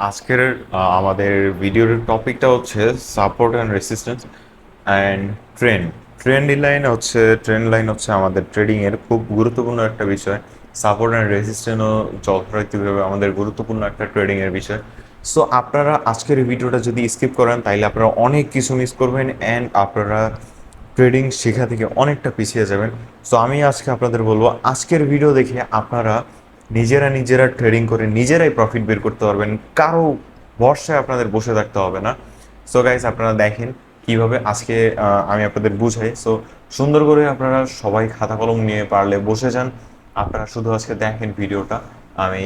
আজকের আমাদের ভিডিওর টপিকটা হচ্ছে support and resistance and trend trend line হচ্ছে আমাদের ট্রেডিং এর খুব গুরুত্বপূর্ণ একটা বিষয়। সাপোর্ট অ্যান্ড রেসিস্ট্যান্সও যথারীতিভাবে আমাদের গুরুত্বপূর্ণ একটা ট্রেডিং এর বিষয়। সো আপনারা আজকের এই ভিডিওটা যদি স্কিপ করেন তাইলে আপনারা অনেক কিছু মিস করবেন অ্যান্ড আপনারা ট্রেডিং শেখা থেকে অনেকটা পিছিয়ে যাবেন। সো আমি আজকে আপনাদের বলবো আজকের ভিডিও দেখে আপনারা নিজেরা ট্রেডিং করে নিজেরাই প্রফিট বের করতে পারবেন, কারো ভরসায় আপনাদের বসে থাকতে হবে না। সো গাইস, আপনারা দেখেন কিভাবে আজকে আমি আপনাদের বুঝাই। সো সুন্দর করে আপনারা সবাই খাতা কলম নিয়ে পারলে বসে যান, আপনারা শুধু আজকে দেখেন ভিডিওটা। আমি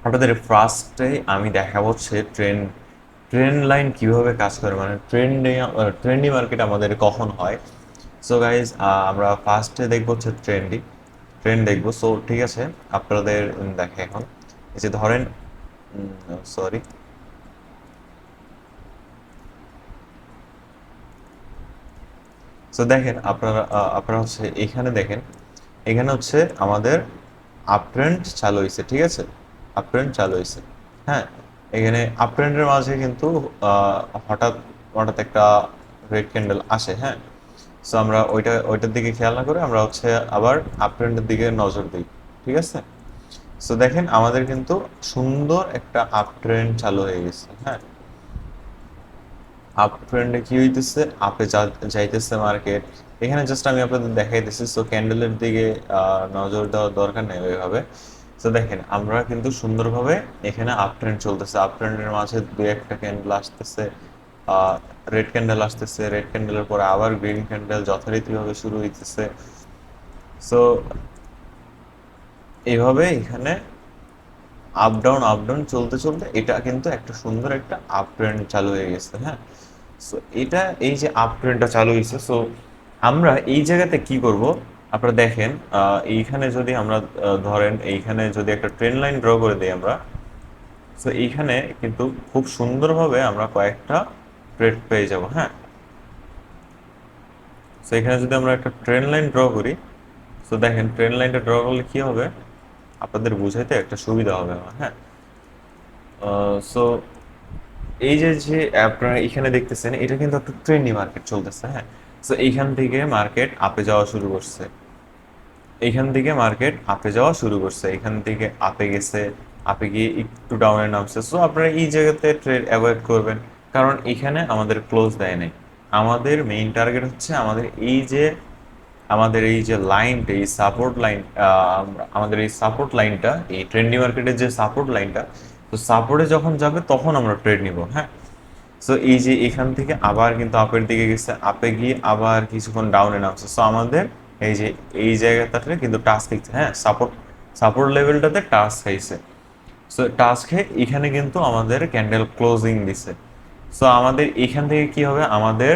আপনাদের ফার্স্টে আমি দেখাবো হচ্ছে ট্রেন্ড লাইন কিভাবে কাজ করে, মানে ট্রেন্ডি মার্কেট আমাদের কখন হয়। সো গাইজ, আমরা ফার্স্টে দেখবো হচ্ছে ট্রেন্ড দেখবো। সো ঠিক আছে, আপনাদের দেখে এখন এই যে ধরেন, সরি, সো দেখেন আপনারা হচ্ছে এখানে দেখেন, এখানে হচ্ছে আমাদের আপ ট্রেন্ড চালু হয়েছে, ঠিক আছে, আপ ট্রেন্ড চালু হয়েছে। হ্যাঁ, এখানে আপ ট্রেন্ডের মাঝে কিন্তু হঠাৎ হঠাৎ একটা রেড ক্যান্ডেল আসে। হ্যাঁ, সো আমরা ওইটার দিকে খেয়াল না করে আমরা হচ্ছে আবার আপ ট্রেন্ডের দিকে নজর দিই, ঠিক আছে। সো দেখেন আমাদের কিন্তু সুন্দর একটা আপ ট্রেন্ড চালু হয়ে গেছে। হ্যাঁ, আপ ট্রেন্ডে কি হইতেছে, যাইতেছে মার্কেট। এখানে জাস্ট আমি আপনাদের দেখাইতেছি। সো ক্যান্ডেলের দিকে নজর দেওয়ার দরকার নেই ওইভাবে। তো দেখেন আমরা কিন্তু সুন্দরভাবে এখানে আপ ট্রেন্ড চলতেছে, আপ ট্রেন্ডের মাঝে দুই একটা ক্যান্ডেল আসতেছে, রেড ক্যান্ডেল আসতেছে, রেড ক্যান্ডেলের পরে আবার গ্রিন ক্যান্ডেল যথারীতিভাবে শুরু হইতেছে। সো এইভাবে এখানে আপ ডাউন চলতে চলতে এটা কিন্তু একটা সুন্দর একটা আপ ট্রেন্ড চালু হয়ে গেছে। হ্যাঁ, সো এটা এই যে আপ ট্রেন্ডটা চালু হয়েছে, সো আমরা এই জায়গাতে কি করব, আপনারা দেখেন, এইখানে যদি আমরা ধরেন এইখানে যদি একটা ট্রেন লাইন ড্র করে দিই আমরা, সো এইখানে কিন্তু খুব সুন্দরভাবে আমরা কয়েকটা ট্রেড পেয়ে যাব। হ্যাঁ, সো এখানে যদি আমরা একটা ট্রেন লাইন ড্র করি, সো দেখেন ট্রেন লাইনটা ড্র করলে কি হবে, আপনাদের বুঝাইতে একটা সুবিধা হবে আমার। হ্যাঁ, সো এই যে যে আপনারা এখানে দেখতেছেন এটা কিন্তু একটা ট্রেন্ডি মার্কেট চলতেছে। হ্যাঁ, সো এইখান থেকে মার্কেট আপে যাওয়া শুরু করছে, এইখান থেকে মার্কেট আপে যাওয়া শুরু করছে, এখান থেকে আপে গেছে, আপে গিয়ে একটু ডাউনে নামছে। সো আপনারা এই জায়গাতে ট্রেড অ্যাভয়েড করবেন, কারণ এখানে আমাদের ক্লোজ দেয় নাই। আমাদের মেইন টার্গেট হচ্ছে আমাদের এই যে লাইনটা, এই সাপোর্ট লাইন, আমাদের এই সাপোর্ট লাইনটা, এই ট্রেন্ডি মার্কেটের যে সাপোর্ট লাইনটা, তো সাপোর্টে যখন যাবে তখন আমরা ট্রেড নিব। হ্যাঁ, সো এই যে এখান থেকে আবার কিন্তু আপের দিকে গেছে, আপে গিয়ে আবার কিছুক্ষণ ডাউনে নামছে। সো আমাদের এই যে এই জায়গাটাতে কিন্তু টাচ খাইছে। হ্যাঁ, সাপোর্ট লেভেলটাতে টাচ খাইছে। সো টাচ খেয়ে এখানে কিন্তু আমাদের ক্যান্ডেল ক্লোজিং দিছে। সো আমাদের এখান থেকে কি হবে, আমাদের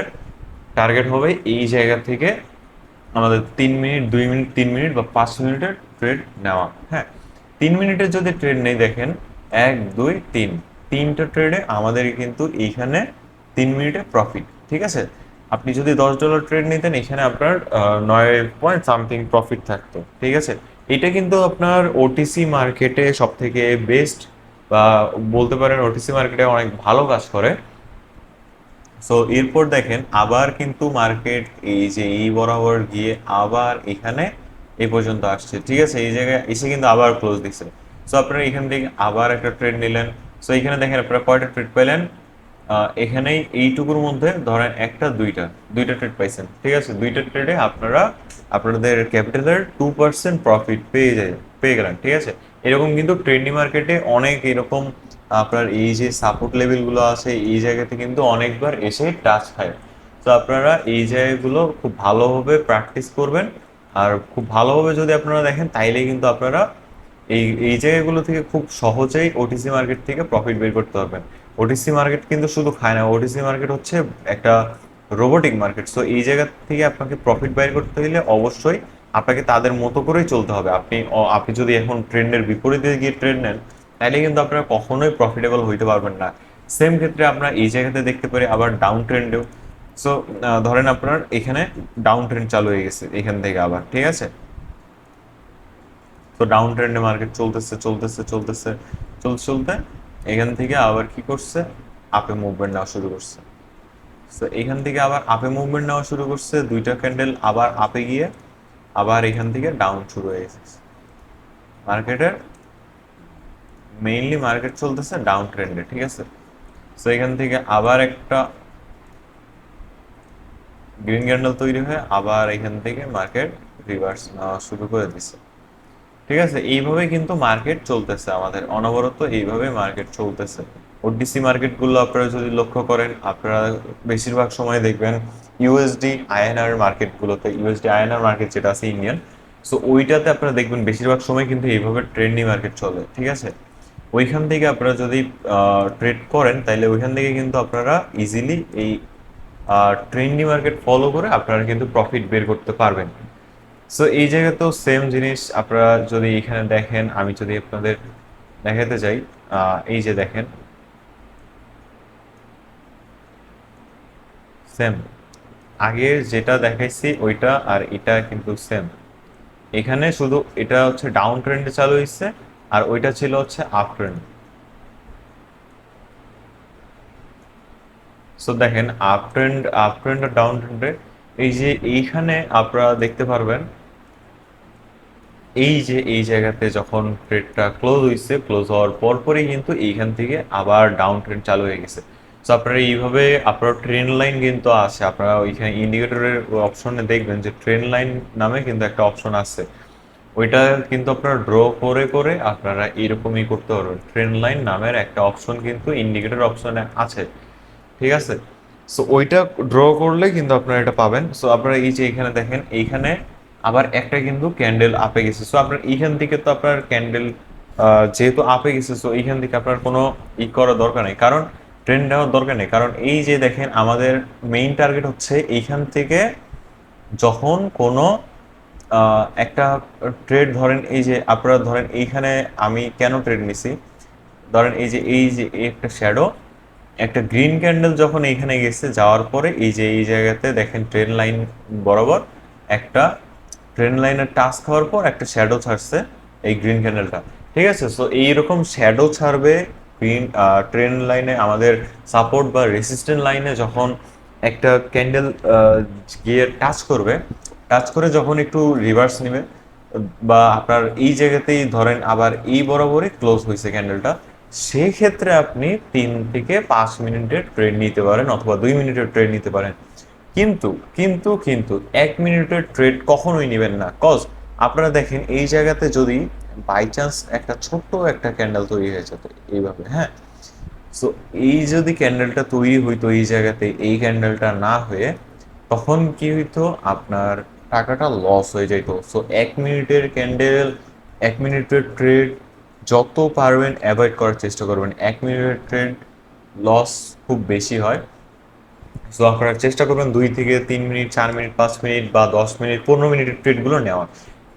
টার্গেট হবে এই জায়গা থেকে আমাদের 3 মিনিট, 2 মিনিট, 3 মিনিট বা 5 মিনিটের ট্রেড নেওয়া। হ্যাঁ, 3 মিনিটের যদি ট্রেড নেই, দেখেন 1 2 3, তিনটা ট্রেডে আমাদের কিন্তু এইখানে 3 মিনিটে প্রফিট, ঠিক আছে। আপনি যদি $10 ট্রেড নিতেন, এখানে আপনার 9 পয়েন্ট সামথিং প্রফিট থাকতো, ঠিক আছে। এটা কিন্তু আপনার ওটিসি মার্কেটে সব থেকে বেস্ট, বা বলতে পারেন ওটিসি মার্কেটে অনেক ভালো কাজ করে। সো এরপর দেখেন আবার কিন্তু মার্কেট এই যে এই বরাবর গিয়ে আবার এখানে এই পর্যন্ত আসছে, ঠিক আছে। এই জায়গায় এসে কিন্তু আবার ক্লোজ দিচ্ছে। সো আপনারা এখান থেকে আবার একটা ট্রেড নিলেন। সো এখানে দেখেন আপনারা কয়টা ট্রেড পেলেন, এখানেই এইটুকুর মধ্যে ধরেন একটা দুইটা দুইটা ট্রেড পাইছেন, ঠিক আছে। দুইটা ট্রেডে আপনারা আপনাদের ক্যাপিটালের 2% প্রফিট পেয়ে গেলেন, ঠিক আছে। এরকম কিন্তু ট্রেন্ডি মার্কেটে অনেক এরকম আপনার এই যে সাপোর্ট লেভেলগুলো আছে, এই জায়গাতে কিন্তু অনেকবার এসে টাচ খায়। তো আপনারা এই জায়গাগুলো খুব ভালোভাবে প্র্যাকটিস করবেন, আর খুব ভালোভাবে যদি আপনারা দেখেন তাইলে কিন্তু আপনারা এই এই জায়গাগুলো থেকে খুব সহজেই ওটিসি মার্কেট থেকে প্রফিট বের করতে পারবেন। ওটিসি মার্কেট কিন্তু শুধু খায় না, ওটিসি মার্কেট হচ্ছে একটা রোবোটিক মার্কেট। সো এই জায়গা থেকে আপনাকে প্রফিট বের করতে হলে অবশ্যই আপনাকে তাদের মতো করেই চলতে হবে। আপনি যদি এখন ট্রেন্ডের বিপরীতে গিয়ে ট্রেড নেন, তাহলে কিন্তু আপনারা কখনোই প্রফিটেবল হইতে পারবেন না। সেম ক্ষেত্রে আমরা এই জায়গাতে দেখতে পারি আবার ডাউন ট্রেন্ডেও। সো ধরেন আপনার এখানে ডাউন ট্রেন্ড চালু হয়ে গেছে এখান থেকে আবার, ঠিক আছে। তো ডাউন ট্রেন্ডে মার্কেট চলতেছে চলতে চলতে এখান থেকে আবার কি করছে, আপে মুভমেন্ট নেওয়া শুরু করছে। তো এখান থেকে আবার আপে মুভমেন্ট নেওয়া শুরু করছে, দুইটা ক্যান্ডেল আবার আপে গিয়ে আবার এখান থেকে ডাউন শুরু হয়ে গেছে। মার্কেটের মেইনলি মার্কেট চলতেছে ডাউন ট্রেন্ডে, ঠিক আছে। তো এখান থেকে আবার একটা গ্রিন ক্যান্ডেল তৈরি হয়ে আবার এখান থেকে মার্কেট রিভার্স নেওয়া শুরু করে দিছে, ঠিক আছে। এইভাবে কিন্তু মার্কেট চলতেছে আমাদের অনবরত, এইভাবে মার্কেট চলতেছে। ওডিসি মার্কেটগুলো আপনারা যদি লক্ষ্য করেন, আপনারা বেশিরভাগ সময় দেখবেন ইউএসডি আইএনআর মার্কেটগুলোতে, ইউএসডি আইএনআর মার্কেট যেটা আছে ইন্ডিয়ান, সো ওইটাতে আপনারা দেখবেন বেশিরভাগ সময় কিন্তু এইভাবে ট্রেন্ডি মার্কেট চলে, ঠিক আছে। ওইখান থেকে আপনারা যদি ট্রেড করেন তাহলে ওইখান থেকে কিন্তু আপনারা ইজিলি এই ট্রেন্ডি মার্কেট ফলো করে আপনারা কিন্তু প্রফিট বের করতে পারবেন। সো এই জায়গাতেও সেম জিনিস আপনারা যদি এখানে দেখেন, আমি যদি আপনাদের দেখাতে চাই, এই যে দেখেন সেম আগে যেটা দেখাইছি ওইটা আর এটা কিন্তু সেম। এখানে শুধু এটা হচ্ছে ডাউন ট্রেন্ডে চালু হয়েছে আর ওইটা ছিল হচ্ছে আপ ট্রেন্ড। সো দেখেন আপ ট্রেন্ড আর ডাউন ট্রেন্ডে এই যে এইখানে আপনারা দেখতে পারবেন, এই যে এই জায়গাতে যখন ট্রেডটা ক্লোজ হয়েছে, ক্লোজ হওয়ার পরপরই কিন্তু এইখান থেকে আবার ডাউন ট্রেন্ড চালু হয়ে গেছে। সো আপনারা এইভাবে আপনার ট্রেন লাইন কিন্তু আছে, আপনারা ওইখানে ইন্ডিকেটরের অপশনে দেখবেন যে ট্রেন লাইন নামে কিন্তু একটা অপশন আছে, ওইটা কিন্তু আপনারা ড্র করে করে আপনারা এরকমই করতে পারবেন। ট্রেন লাইন নামের একটা অপশন কিন্তু ইন্ডিকেটর অপশনে আছে, ঠিক আছে। সো ওইটা ড্র করলে কিন্তু আপনারা এটা পাবেন। সো আপনারা এই যে এখানে দেখেন, এইখানে আবার একটা কিন্তু ক্যান্ডেল আপে গেছে। সো আপনার এইখান থেকে তো আপনার ক্যান্ডেল যেহেতু আপে গেছে, সো এইখান থেকে আপনার কোনো করার দরকার নেই, কারণ ট্রেন্ড নেওয়ার দরকার নেই, কারণ এই যে দেখেন আমাদের মেইন টার্গেট হচ্ছে এইখান থেকে যখন কোনো একটা ট্রেড ধরেন, এই যে আপনারা ধরেন এইখানে আমি কেন ট্রেড নিছি, ধরেন এই যে একটা শ্যাডো, একটা গ্রিন ক্যান্ডেল যখন এইখানে গেছে, যাওয়ার পরে এই যে এই জায়গাতে দেখেন ট্রেন লাইন বরাবর একটা ট্রেন লাইনের টাচ খাওয়ার পর একটা শ্যাডো ছাড়ছে এই গ্রিন ক্যান্ডেলটা, ঠিক আছে। সো এইরকম শ্যাডো ছাড়বে গ্রিন ট্রেন লাইনে, আমাদের সাপোর্ট বা রেসিস্ট্যান্ট লাইনে যখন একটা ক্যান্ডেল গিয়ে টাচ করবে, টাচ করে যখন একটু রিভার্স নেবে, বা আপনার এই জায়গাতেই ধরেন আবার এই বরাবরই ক্লোজ হয়েছে ক্যান্ডেলটা, সেই ক্ষেত্রে আপনি 3 থেকে 5 মিনিটের ট্রেড নিতে পারেন অথবা 2 মিনিটের ট্রেড নিতে পারেন। কিন্তু কিন্তু 1 মিনিটের ট্রেড কখনোই নেবেন না, কজ আপনারা দেখেন এই জায়গাতে যদি বাই চান্স একটা ছোট্ট একটা ক্যান্ডেল তৈরি হয়ে যেত এইভাবে, হ্যাঁ, সো এই যদি ক্যান্ডেলটা তৈরি হইতো এই জায়গাতে, এই ক্যান্ডেলটা না হয়ে, তখন কি হইতো, আপনার টাকাটা লস হয়ে যেত। সো 1 মিনিটের ক্যান্ডেল, 1 মিনিটের ট্রেড যত পারবেন অ্যাভয়েড করার চেষ্টা করবেন। 1 মিনিটের ট্রেড লস খুব বেশি হয়। সো আপনারা চেষ্টা করবেন 2 থেকে 3 মিনিট, 4 মিনিট, 5 মিনিট বা 10 মিনিট, 15 মিনিটের ট্রেডগুলো নেওয়া।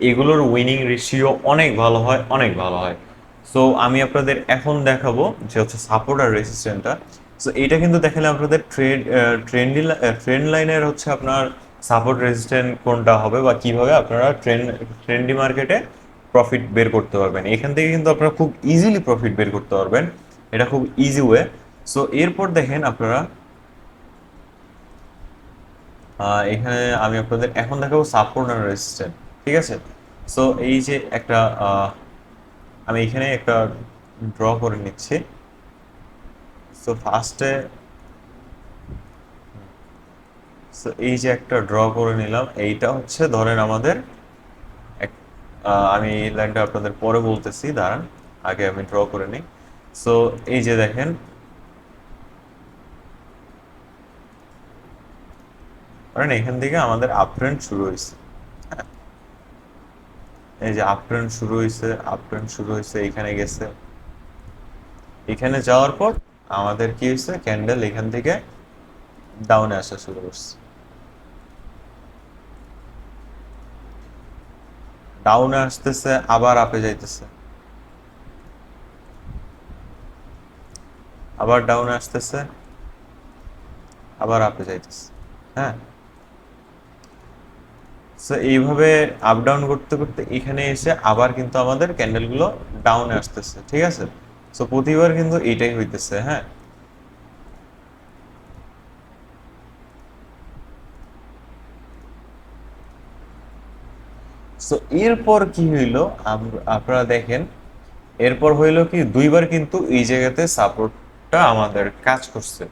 এগুলোর উইনিং রেশিও অনেক ভালো হয়, অনেক ভালো হয়। সো আমি আপনাদের এখন দেখাবো যে হচ্ছে সাপোর্ট আর রেসিস্ট্যান্টটা। সো এইটা কিন্তু দেখালে আপনাদের ট্রেন্ড লাইনের হচ্ছে আপনার সাপোর্ট রেজিস্ট্যান্ট কোনটা হবে বা কিভাবে আপনারা ট্রেন্ডি মার্কেটে প্রফিট বের করতে পারবেন। এখান থেকে কিন্তু আপনারা খুব ইজিলি প্রফিট বের করতে পারবেন, এটা খুব ইজি ওয়ে। সো এরপর দেখেন আপনারা, এখানে আমি আপনাদের এখন দেখাবো সাপোর্ট আর রেজিস্ট্যান্ট, ঠিক আছে। সো এই যে একটা আমি এখানে একটা ড্র করে নিচ্ছি। সো ফার্স্টে এই যে একটা ড্র করে নিলাম, এইটা হচ্ছে ধরেন আমাদের আমি এই লাইনটা আপনাদের পরে বলতেছি, দাঁড়ান আগে আমি ড্র করে নিই। সো এই যে দেখেন, কারণ এখান থেকে আমাদের আপ ট্রেন্ড শুরু হয়েছে, হ্যাঁ, এই যে আপ ট্রেন্ড শুরু হয়েছে, আপ ট্রেন্ড শুরু হয়েছে, এখানে গেছে, এখানে যাওয়ার পর আমাদের কি হয়েছে, ক্যান্ডেল এখান থেকে ডাউনে আসা শুরু করছে, ডাউনে আসতেছে আবার আপে যাইতেছে, আবার ডাউনে আসতেছে আবার আপে যাইতেছে, হ্যাঁ। সো এইভাবে আপ ডাউন করতে করতে এখানে এসে আবার কিন্তু আমাদের ক্যান্ডেলগুলো ডাউনে আসতেছে, ঠিক আছে। সো প্রতিবার কিন্তু এটাই হইতেছে, হ্যাঁ। সো এরপর কি হইলো, আপনারা দেখেন, এরপর হইলো কি দুইবার কিন্তু এই জায়গাতে সাপোর্টটা আমাদের কাজ করছে,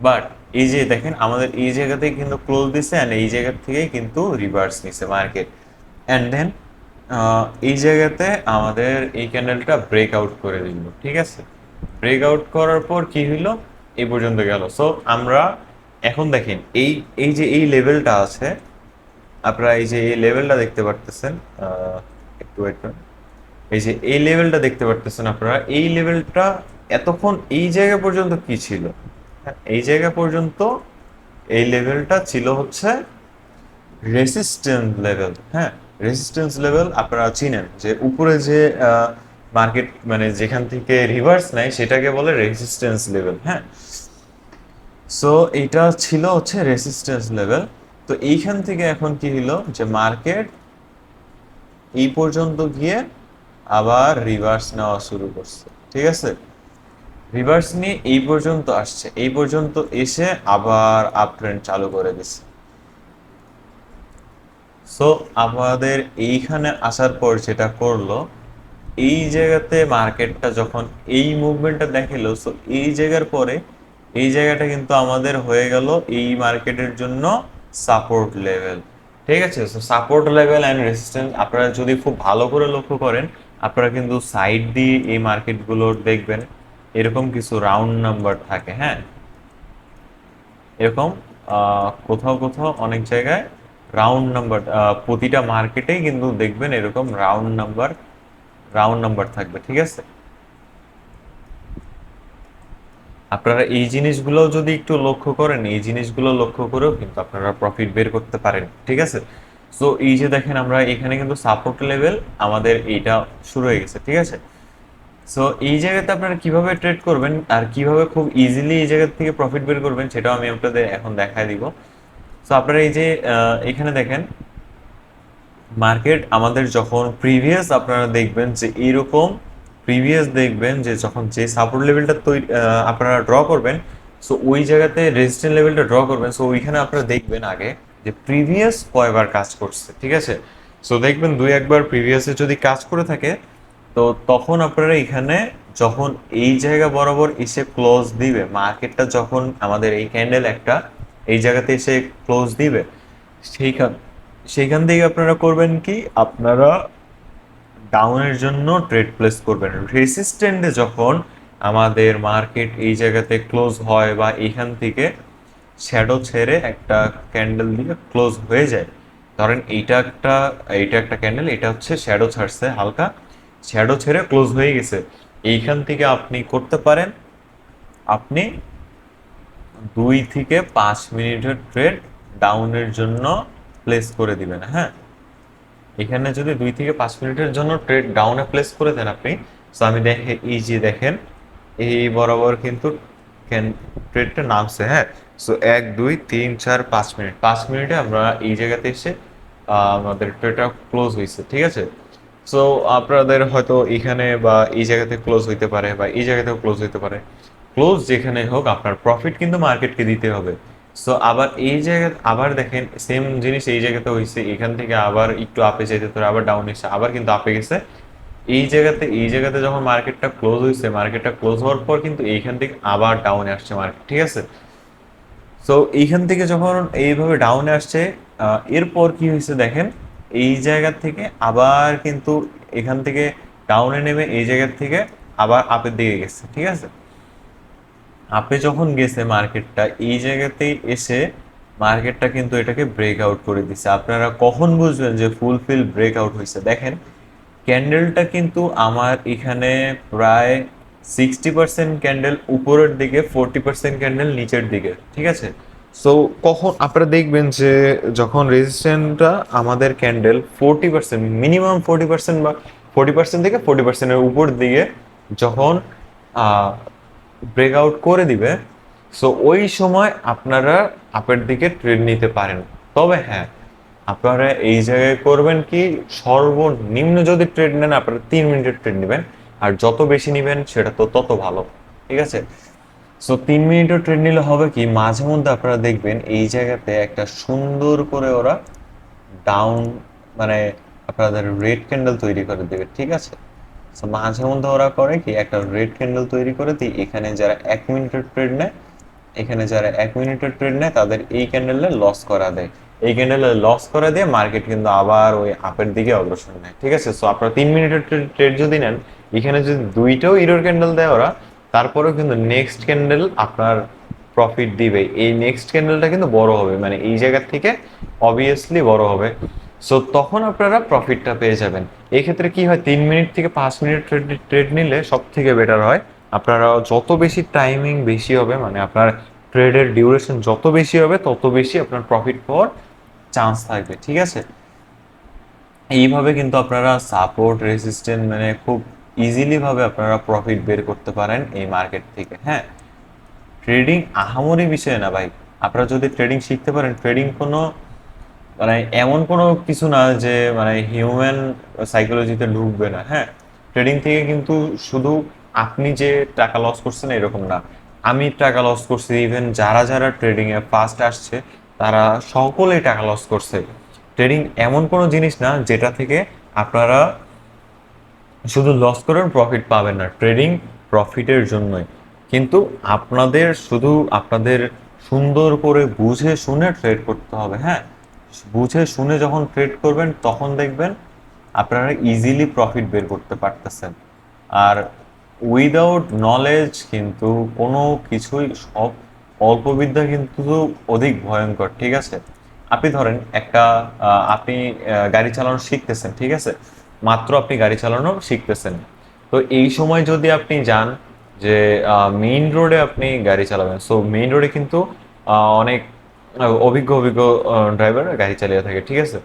বাট এই যে দেখেন আমাদের এই জায়গাতেই কিন্তু ক্লোজ দিছে এন্ড এই জায়গা থেকেই কিন্তু রিভার্স নিছে মার্কেট, এন্ড দেন এই জায়গাতে আমাদের এই ক্যান্ডেলটা ব্রেক আউট করে দিল, ঠিক আছে। ব্রেক আউট করার পর কি হইলো, এই পর্যন্ত গেল। সো আমরা এখন দেখেন এই এই যে এই লেভেলটা আছে, আপনারা এই যে এই লেভেলটা দেখতে পারতেছেন, একটু ওয়েট করেন। এই যে এই লেভেলটা দেখতে পারতেছেন আপনারা, এই লেভেলটা এতক্ষণ এই জায়গা পর্যন্ত কি ছিল, হ্যাঁ, এই জায়গা পর্যন্ত এই লেভেলটা ছিল হচ্ছে রেসিস্ট্যান্স লেভেল, হ্যাঁ। রেসিস্ট্যান্স লেভেল আপনারা চিনেন যে উপরে যে মার্কেট মানে যেখান থেকে রিভার্স নেয় সেটাকে বলে রেসিস্ট্যান্স লেভেল, হ্যাঁ। সো এটা ছিল হচ্ছে রেসিস্ট্যান্স লেভেল। তো এইখান থেকে এখন কি হলো যে মার্কেট এই পর্যন্ত গিয়ে আবার রিভার্স নেওয়া শুরু করছে, ঠিক আছে। রিভার্স নিয়ে এই পর্যন্ত আসছে, এই পর্যন্ত এসে আবার আপ ট্রেন্ড চালু করে দিচ্ছে। সো আমাদের এইখানে আসার পর যেটা করলো, এই জায়গাতে মার্কেটটা যখন এই মুভমেন্টটা দেখালো, সো এই জায়গার পরে এই জায়গাটা কিন্তু আমাদের হয়ে গেল এই মার্কেটের জন্য সাপোর্ট লেভেল, ঠিক আছে। So support level and resistance আপনারা যদি খুব ভালো করে লক্ষ্য করেন, আপনারা কিন্তু সাইড দিয়ে এই মার্কেটগুলোর দেখবেন এরকম কিছু রাউন্ড নাম্বার থাকে, হ্যাঁ। এরকম কোথাও কোথাও অনেক জায়গায় রাউন্ড নাম্বার, প্রতিটা মার্কেটেই কিন্তু দেখবেন এরকম রাউন্ড নাম্বার থাকবে, ঠিক আছে। আপনারা এই জিনিসগুলো যদি একটু লক্ষ্য করেন, এই জিনিসগুলো লক্ষ্য করেও কিন্তু আপনারা প্রফিট বের করতে পারেন, ঠিক আছে। সো এই যে দেখেন আমরা এখানে কিন্তু সাপোর্ট লেভেল আমাদের এইটা শুরু হয়ে গেছে, ঠিক আছে। সো এই জায়গাতে আপনারা কিভাবে ট্রেড করবেন আর কিভাবে খুব ইজিলি এই জায়গা থেকে প্রফিট বের করবেন সেটাও আমি আপনাদের এখন দেখায় দিব। সো আপনারা এই যে এখানে দেখেন মার্কেট আমাদের যখন প্রিভিয়াস আপনারা দেখবেন যে এইরকম প্রিভিয়াস দেখবেন যে যখন যে সাপোর্ট লেভেলটা তৈরি আপনারা ড্র করবেন, সো ওই জায়গাতে রেজিস্ট্যান্স লেভেলটা ড্র করবেন। সো ওইখানে আপনারা দেখবেন আগে যে প্রিভিয়াস কয়বার কাজ করছে, ঠিক আছে। সো দেখবেন দুই একবার প্রিভিয়াসে যদি কাজ করে থাকে, তো তখন আপনারা এখানে যখন এই জায়গা বরাবর এসে ক্লোজ দিবে মার্কেটটা, যখন আমাদের এই ক্যান্ডেল একটা এই জায়গাতে এসে ক্লোজ দিবে, সেইখান সেইখান থেকে আপনারা করবেন কি, আপনারা ডাউনের জন্য ট্রেড প্লেস করবেন। রেসিস্ট্যান্টে যখন আমাদের মার্কেট এই জায়গাতে ক্লোজ হয় বা এখান থেকে শ্যাডো ছেড়ে একটা ক্যান্ডেল দিয়ে ক্লোজ হয়ে যায়, ধরেন এইটা একটা ক্যান্ডেল, এটা হচ্ছে শ্যাডো ছাড়ছে, হালকা শ্যাডো ছেড়ে ক্লোজ হয়ে গেছে, এইখান থেকে আপনি করতে পারেন, আপনি 2 থেকে 5 মিনিটের ট্রেড ডাউনের জন্য প্লেস করে দিবেন, হ্যাঁ। এখানে যদি 2 থেকে 5 মিনিটের জন্য ট্রেড ডাউনে প্লেস করে দেন আপনি, সো আমি দেখে এই যে দেখেন এই বরাবর কিন্তু ট্রেডটা নামছে, হ্যাঁ। সো 1 2 3 4 5 মিনিট, 5 মিনিটে আমরা এই জায়গাতে এসে আমাদের ট্রেডটা ক্লোজ হয়েছে, ঠিক আছে। সো আপনাদের হয়তো এখানে বা এই জায়গাতে ক্লোজ হইতে পারে বা এই জায়গাতেও ক্লোজ হইতে পারে, ক্লোজ যেখানে হোক আপনার প্রফিট কিন্তু মার্কেটকে দিতে হবে। সো আবার এই জায়গা আবার দেখেন সেম জিনিস এই জায়গাতে হয়েছে, এখান থেকে আবার একটু আপে যেতে তোর আবার ডাউন এসে আবার কিন্তু আপে গেছে, এই জায়গাতে যখন মার্কেটটা ক্লোজ হওয়ার পর কিন্তু এইখান থেকে আবার ডাউনে আসছে মার্কেট, ঠিক আছে। সো এইখান থেকে যখন এইভাবে ডাউনে আসছে, এরপর কি হয়েছে দেখেন, এই জায়গা থেকে আবার কিন্তু এখান থেকে ডাউনে নেমে এই জায়গা থেকে আবার আপের দিকে গেছে, ঠিক আছে। আপে যখন গেছে মার্কেটটা এই জায়গাতেই এসে মার্কেটটা কিন্তু এটাকে ব্রেক আউট করে দিছে। আপনারা কখন বুঝবেন যে ফুলফিল ব্রেক আউট হয়েছে, দেখেন ক্যান্ডেলটা কিন্তু আমার এখানে প্রায় 60% ক্যান্ডেল উপরের দিকে, 40% ক্যান্ডেল নিচের দিকে, ঠিক আছে। সো কখন আপনারা দেখবেন যে যখন রেজিস্ট্যান্সটা আমাদের ক্যান্ডেল 40%, মিনিমাম 40% বা 40% থেকে 40%-এর উপর দিকে যখন ব্রেকআউট করে দিবে, সো ওই সময় আপনারা আপের দিকে ট্রেড নিতে পারেন। তবে হ্যাঁ, আপনারা এই জায়গায় করবেন কি, সর্বনিম্ন যদি ট্রেড নেন আপনারা 3 মিনিটের ট্রেড নেবেন, আর যত বেশি নেবেন সেটা তো তত ভালো, ঠিক আছে। সো 3 মিনিটের ট্রেড নিলে হবে কি, মাঝে মধ্যে আপনারা দেখবেন এই জায়গাতে একটা সুন্দর করে ওরা ডাউন, মানে আপনাদের রেড ক্যান্ডেল তৈরি করে দেবে, ঠিক আছে। সো মাঝে মধ্যে ওরা করে কি, একটা রেড ক্যান্ডেল তৈরি করে দিই, এখানে যারা 1 মিনিটের ট্রেড নেয়, এখানে যারা 1 মিনিটের ট্রেড নেয় তাদের এই ক্যান্ডেলে লস করা দেয়, এই ক্যান্ডেলে লস করে দিয়ে মার্কেট কিন্তু আবার ওই আপের দিকে অগ্রসর নেয়, ঠিক আছে। সো আপনারা 3 মিনিটের ট্রেড যদি নেন, এখানে যদি দুইটাও ইরোর ক্যান্ডেল দেয় ওরা, তারপরেও কিন্তু নেক্সট ক্যান্ডেল আপনার প্রফিট দিবে, এই নেক্সট ক্যান্ডেলটা কিন্তু বড় হবে, মানে এই জায়গা থেকে অবভিয়াসলি বড় হবে। সো তখন আপনারা প্রফিটটা পেয়ে যাবেন। এই ক্ষেত্রে কি হয়, 3 মিনিট থেকে 5 মিনিট ট্রেড নিলে সব থেকে বেটার হয়। আপনারা যত বেশি টাইমিং বেশি হবে, মানে আপনার ট্রেডের ডিউরেশন যত বেশি হবে তত বেশি আপনার প্রফিট পাওয়ার চান্স থাকবে, ঠিক আছে। এইভাবে কিন্তু আপনারা সাপোর্ট রেসিস্ট্যান্ট মানে খুব ইজিলি ভাবে আপনারা প্রফিট বের করতে পারেন এই মার্কেট থেকে। হ্যাঁ, ট্রেডিং আহামরি বিষয় না ভাই, আপনারা যদি ট্রেডিং শিখতে পারেন, ট্রেডিং কোনো মানে এমন কোনো কিছু না যে মানে হিউম্যান সাইকোলজিতে ঢুকবে না। হ্যাঁ, ট্রেডিং থেকে কিন্তু শুধু আপনি যে টাকা লস করছেন এরকম না, আমি টাকা লস করছি, ইভেন যারা যারা ট্রেডিং এ ফার্স্ট আসছে তারা সকলেই টাকা লস করছে। ট্রেডিং এমন কোনো জিনিস না যেটা থেকে আপনারা শুধু লস করেন প্রফিট পাবেন না, ট্রেডিং প্রফিটের জন্যই। কিন্তু আপনাদের শুধু আপনাদের সুন্দর করে বুঝে শুনে ট্রেড করতে হবে। হ্যাঁ, বুঝে শুনে যখন ট্রেড করবেন তখন দেখবেন আপনারা ইজিলি প্রফিট বের করতে পারতেছেন। আর উইদাউট নলেজ কিন্তু কোনো কিছুই, সব অল্প বিদ্যা কিন্তু অধিক ভয়ঙ্কর, ঠিক আছে। আপনি ধরেন একটা আপনি গাড়ি চালানো শিখতেছেন, ঠিক আছে, মাত্র আপনি গাড়ি চালানো শিখতেছেন। তো এই সময় যদি আপনি যান যে মেইন রোডে আপনি গাড়ি চালাবেন, সো মেইন রোডে কিন্তু অনেক অভিজ্ঞ অভিজ্ঞ ড্রাইভার গাড়ি চালিয়ে থাকে, ঠিক আছে।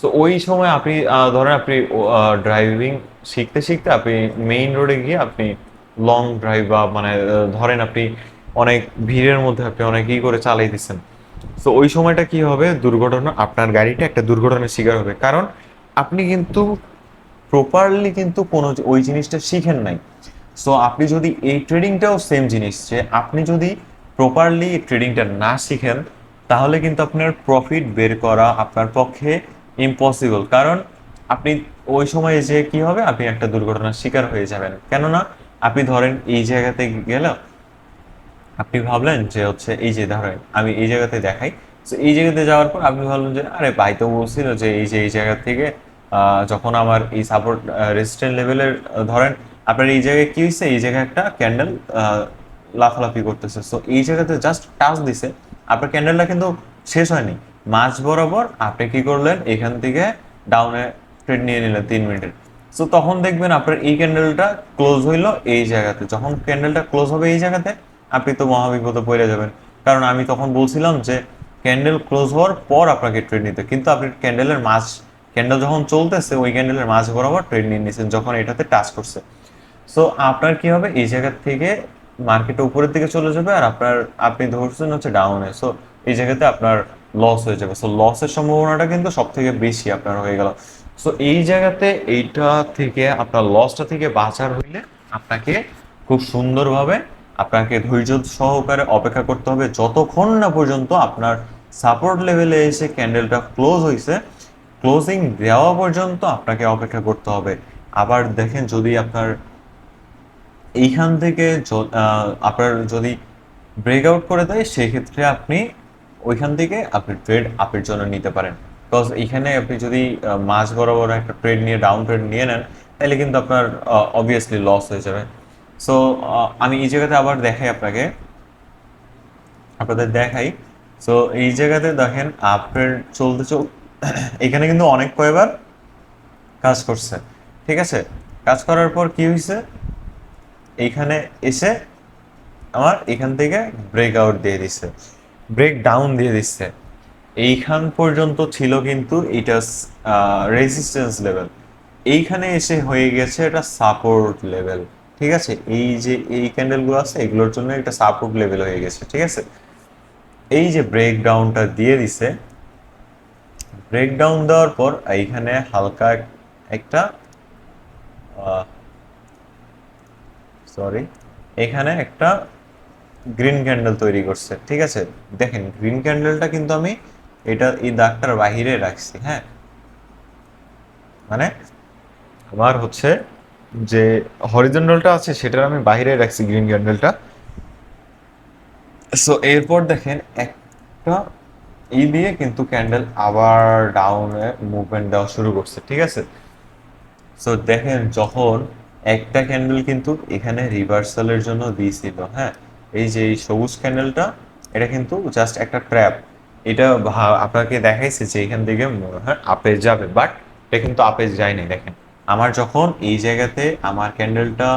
সো ওই সময় আপনি ধরেন আপনি ড্রাইভিং শিখতে শিখতে আপনি মেইন রোডে গিয়ে আপনি লং ড্রাইভ বা মানে ধরেন আপনি অনেক ভিড়ের মধ্যে আপনি অনেক ই করে চালাই দিচ্ছেন। সো ওই সময়টা কি হবে, দুর্ঘটনা, আপনার গাড়িটা একটা দুর্ঘটনার শিকার হবে, কারণ আপনি কিন্তু প্রপারলি কিন্তু কোনো ওই জিনিসটা শিখেন নাই। সো আপনি যদি এই ট্রেডিংটাও সেম জিনিস, যে আপনি যদি প্রপারলি ট্রেডিংটা না শিখেন তাহলে কিন্তু আপনার প্রফিট বের করা আপনার পক্ষে ইম্পসিবল, কারণ আপনি ওই সময় যে কি হবে, আপনি একটা দুর্ঘটনার শিকার হয়ে যাবেন। কেননা আপনি ধরেন এই জায়গাতে গেল, আপনি ভাবলেন যে হচ্ছে এই যে ধরেন আমি এই জায়গাতে দেখাই, তো এই জায়গাতে যাওয়ার পর আপনি ভাবলেন যে আরে ভাই তো বলছিল যে এই যে এই জায়গা থেকে যখন আমার এই সাপোর্ট রেজিস্ট্যান্ট লেভেলের ধরেন আপনার এই জায়গায় কি হয়েছে, এই জায়গায় একটা ক্যান্ডেল লাফালাফি করতেছে, সো এই জায়গাতে জাস্ট টাচ দিছে, আপনার ক্যান্ডেলটা কিন্তু শেষ হয়নি, মাঝ বরাবর আপনি কি করলেন, এখান থেকে ডাউনে ট্রেড নিয়ে নিলেন 3 মিনিটের। সো তখন দেখবেন আপনার এই ক্যান্ডেলটা ক্লোজ হইলো এই জায়গাতে, যখন ক্যান্ডেলটা ক্লোজ হবে এই জায়গাতে আপনি তো মহাবিপদে পড়ে যাবেন, কারণ আমি তখন বলছিলাম যে ক্যান্ডেল ক্লোজ হওয়ার পর আপনাকে ট্রেড নিতে, কিন্তু আপনি ক্যান্ডেলের মাঝ, ক্যান্ডেল যখন চলতেছে ওই ক্যান্ডেলের মাঝ বরাবর ট্রেড নিয়ে নিয়েছেন যখন এটাতে টাচ করছে। সো আপনার কি হবে, এই জায়গা থেকে মার্কেট উপরের দিকে চলে যাবে আর আপনার আপনি ধরছেন হচ্ছে ডাউনে, সো এই জায়গাতে আপনার লস হয়ে যাবে। সো লসের সম্ভাবনাটা কিন্তু সব থেকে বেশি আপনার হয়ে গেল। সো এই জায়গাতে এইটা থেকে আপনার লসটা থেকে বাঁচার হইলে আপনাকে খুব সুন্দরভাবে আপনাকে ধৈর্য সহকারে অপেক্ষা করতে হবে যতক্ষণ না পর্যন্ত আপনার সাপোর্ট লেভেলে এসে ক্যান্ডেলটা ক্লোজ হয়েছে, ক্লোজিং দেওয়া পর্যন্ত আপনাকে অপেক্ষা করতে হবে। আবার দেখেন যদি আপনার এইখান থেকে আপনার যদি ব্রেকআউট করে দেয় সেক্ষেত্রে আপনি ওইখান থেকে আপনি ট্রেড আপের জন্য নিতে পারেন, বিকজ এইখানে আপনি যদি মাঝ বরাবর একটা ট্রেড নিয়ে ডাউন ট্রেড নিয়ে নেন তাহলে কিন্তু আপনার অবভিয়াসলি লস হয়ে যাবে। সো আমি এই জায়গাতে আবার দেখাই আপনাদের দেখাই। সো এই জায়গাতে দেখেন আপনার চলতে এখানে কিন্তু অনেক কয়বার কাজ করছে, ঠিক আছে। কাজ করার পর কি হয়েছে, এইখানে এসে আমার এখান থেকে ব্রেক আউট দিয়ে দিচ্ছে, ব্রেক ডাউন দিয়ে দিচ্ছে, এইখান পর্যন্ত ছিল কিন্তু এটা রেজিস্ট্যান্স লেভেল, এইখানে এসে হয়ে গেছে এটা সাপোর্ট লেভেল, ঠিক আছে। এই যে এই ক্যান্ডেলগুলো আছে এগুলোর জন্য একটা সাপোর্ট লেভেল হয়ে গেছে, ঠিক আছে। এই যে ব্রেক ডাউনটা দিয়ে দিছে, ব্রেক ডাউন দেওয়ার পর এইখানে হালকা একটা সরি, এখানে একটা গ্রিন ক্যান্ডেল তৈরি করছে, ঠিক আছে। দেখেন গ্রিন ক্যান্ডেলটা কিন্তু আমি এই দাগটার বাহিরে রাখছি, হ্যাঁ। মানে আমার হচ্ছে যে হরিজন্টালটা আছে সেটার আমি বাইরে রাখছি গ্রিন ক্যান্ডেলটা। সো এরপর দেখেন একটা দিয়ে কিন্তু ক্যান্ডেল আবার ডাউনে মুভমেন্ট দেওয়া শুরু করছে, ঠিক আছে। সো দেখেন যখন একটা ক্যান্ডেল কিন্তু এখানে রিভার্সালের জন্য দিয়েছিল, হ্যাঁ। এই যে এই সবুজ ক্যান্ডেলটা, এটা কিন্তু জাস্ট একটা ট্র্যাপ। এটা আপনাকে দেখাইছে যে এখান থেকে হ্যাঁ আপে যাবে, বাট এটা কিন্তু আপে যায়নি। দেখেন আমার যখন এই জায়গাতে আমার ক্যান্ডেলটা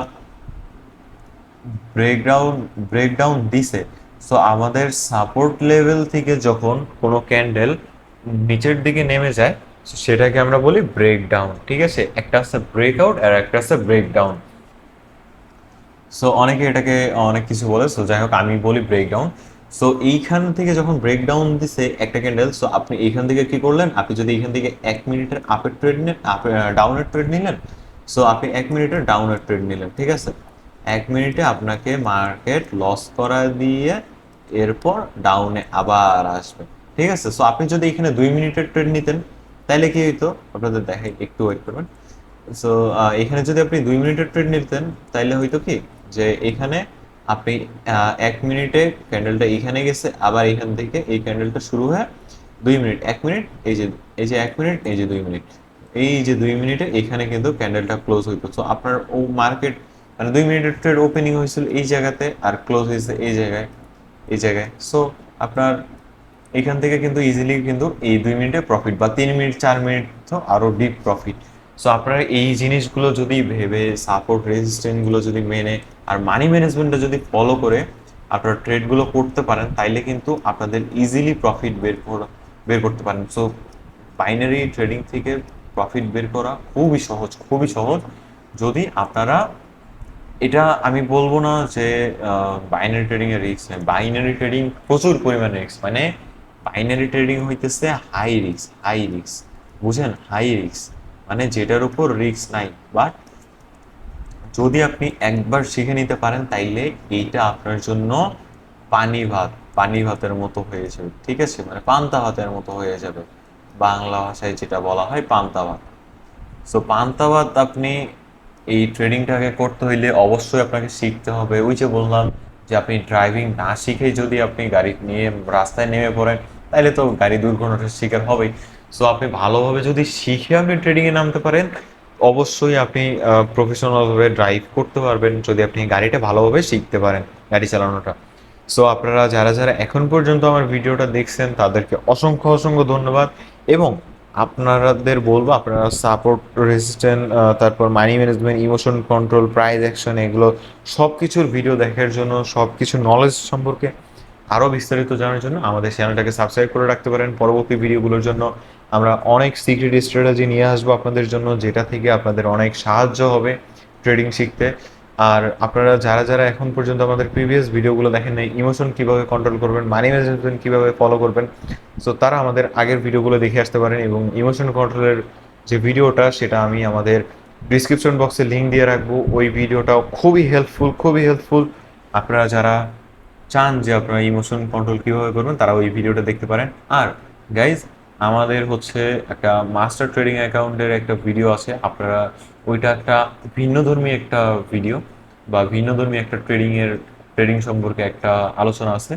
ব্রেকডাউন ব্রেকডাউন দিছে, সো আমাদের সাপোর্ট লেভেল থেকে যখন কোনো ক্যান্ডেল নিচের দিকে নেমে যায়, সেটাকে আমরা বলি ব্রেকডাউন, ঠিক আছে। একটা আছে ব্রেকআউট আর একটা আছে ব্রেকডাউন। সো অনেকে এটাকে অনেক কিছু বলে, সো যাই হোক আমি বলি ব্রেকডাউন। সো এইখান থেকে যখন ব্রেকডাউন দিছে একটা ক্যান্ডেল, সো আপনি এইখান থেকে কি করলেন, আপনি যদি এইখান থেকে 1 মিনিটের আপের ট্রেড নেন, ডাউনের ট্রেড নিলেন, সো আপনি 1 মিনিটের ডাউনের ট্রেড নিলেন, ঠিক আছে। 1 মিনিটে আপনাকে মার্কেট লস করা দিয়ে এরপর ডাউনে আবার আসবে, ঠিক আছে। সো আপনি যদি এখানে 2 মিনিটের ট্রেড নিতেন, তাইলে কি হইতো আপনাদের দেখাই, একটু ওয়েট করবেন। সো এখানে যদি আপনি 2 মিনিটের ট্রেড নিতেন, তাইলে হয়তো কি যে এখানে আপনি 1 মিনিটে ক্যান্ডেলটা এখানে গেছে, আবার এখান থেকে এই ক্যান্ডেলটা শুরু হয়ে 2 মিনিট, 1 মিনিট, এই যে 1 মিনিট, এই যে 2 মিনিট, এই যে 2 মিনিটে এখানে কিন্তু ক্যান্ডেলটা ক্লোজ হইতো। সো আপনার ও মার্কেট মানে 2 মিনিটের ট্রেড ওপেনিং হয়েছিল এই জায়গাতে, আর ক্লোজ হয়েছে এই জায়গায়, এই জায়গায়। সো আপনার এখান থেকে কিন্তু ইজিলি কিন্তু এই 2 মিনিটে প্রফিট, বা 3 মিনিট 4 মিনিট তো আরো ডিপ প্রফিট। সো আপনারা এই জিনিসগুলো যদি ভেবে, সাপোর্ট রেজিস্ট্যান্টগুলো যদি মেনে, আর মানি ম্যানেজমেন্টটা যদি ফলো করে আপনারা ট্রেডগুলো করতে পারেন, তাইলে কিন্তু আপনাদের ইজিলি প্রফিট বের করতে পারেন। সো বাইনারি ট্রেডিং থেকে প্রফিট বের করা খুবই সহজ, খুবই সহজ। যদি আপনারা, এটা আমি বলবো না যে বাইনারি ট্রেডিং এর রিস্ক নেই, বাইনারি ট্রেডিং প্রচুর পরিমাণে রিস্ক। মানে বাইনারি ট্রেডিং হইতেছে হাই রিস্ক, হাই রিস্ক, বুঝেন, হাই রিস্ক মানে যেটার উপর রিস্ক নাই, বাট যদি আপনি একবার শিখে নিতে পারেন, তাইলে এইটা আপনার জন্য পানি ভাত, পানি ভাতের মতো হয়ে যাবে, ঠিক আছে। মানে পান্তা ভাতের মতো হয়ে যাবে, বাংলা ভাষায় যেটা বলা হয় পান্তা ভাত। সো পান্তা ভাত আপনি এই ট্রেডিংটাকে করতে হইলে অবশ্যই আপনাকে শিখতে হবে। ওই যে বললাম যে আপনি ড্রাইভিং না শিখেই যদি আপনি গাড়ি নিয়ে রাস্তায় নেমে পড়েন, তাহলে তো গাড়ি দুর্ঘটনার শিকার হবেই। সো আপনি ভালোভাবে যদি শিখে আপনি ট্রেডিংয়ে নামতে পারেন, অবশ্যই আপনি প্রফেশনালভাবে ড্রাইভ করতে পারবেন, যদি আপনি গাড়িটা ভালোভাবে শিখতে পারেন, গাড়ি চালানোটা। সো আপনারা যারা যারা এখন পর্যন্ত আমার ভিডিওটা দেখছেন, তাদেরকে অসংখ্য অসংখ্য ধন্যবাদ। এবং আপনাদের বলবো আপনারা সাপোর্ট রেজিস্ট্যান্ট, তারপর money management, emotion control, price action, এগুলো সব কিছুর ভিডিও দেখার জন্য, সব কিছু নলেজ সম্পর্কে আরও বিস্তারিত জানার জন্য আমাদের চ্যানেলটাকে সাবস্ক্রাইব করে রাখতে পারেন। পরবর্তী ভিডিওগুলোর জন্য আমরা অনেক সিক্রেট স্ট্র্যাটেজি নিয়ে আসবো আপনাদের জন্য, যেটা থেকে আপনাদের অনেক সাহায্য হবে ট্রেডিং শিখতে। আর আপনারা যারা যারা এখন পর্যন্ত আমাদের প্রিভিয়াস ভিডিওগুলো দেখেন নাই, ইমোশন কীভাবে কন্ট্রোল করবেন, মানি ম্যানেজমেন্ট কীভাবে ফলো করবেন, সো তারা আমাদের আগের ভিডিওগুলো দেখে আসতে পারেন। এবং ইমোশন কন্ট্রোলের যে ভিডিওটা, সেটা আমি আমাদের ডিসক্রিপশন বক্সে লিঙ্ক দিয়ে রাখবো। ওই ভিডিওটাও খুবই হেল্পফুল, খুবই হেল্পফুল। আপনারা যারা চান যে আপনারা ইমোশন কন্ট্রোল কীভাবে করবেন, তারা ওই ভিডিওটা দেখতে পারেন। আর গাইজ, আমাদের হচ্ছে একটা মাস্টার ট্রেডিং অ্যাকাউন্টের একটা ভিডিও আছে, আপনারা ওইটা একটা ভিন্নধর্মী একটা ভিডিও, বা ভিন্নধর্মী একটা ট্রেডিং সম্পর্কে একটা আলোচনা আছে।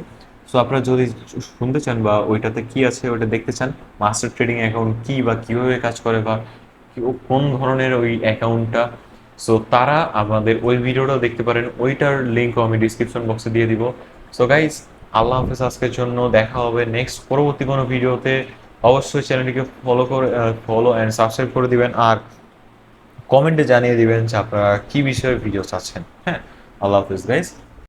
সো আপনারা যদি শুনতে চান বা ওইটাতে কি আছে ওইটা দেখতে চান, মাস্টার ট্রেডিং অ্যাকাউন্ট কি বা কীভাবে কাজ করে, বা কোন ধরনের ওই অ্যাকাউন্টটা, সো তারা আমাদের ওই ভিডিওটাও দেখতে পারেন। ওইটার লিঙ্কও আমি ডিসক্রিপশন বক্সে দিয়ে দিব। সো গাইজ, আল্লাহ হাফেজ আজকের জন্য। দেখা হবে নেক্সট পরবর্তী কোনো ভিডিওতে। অবশ্যই চ্যানেলটিকে ফলো অ্যান্ড সাবস্ক্রাইব করে দিবেন, আর কমেন্টে জানিয়ে দিবেন যে আপনারা কী বিষয়ে ভিডিও চাচ্ছেন। হ্যাঁ, আল্লাহ হাফেজ গাইজ।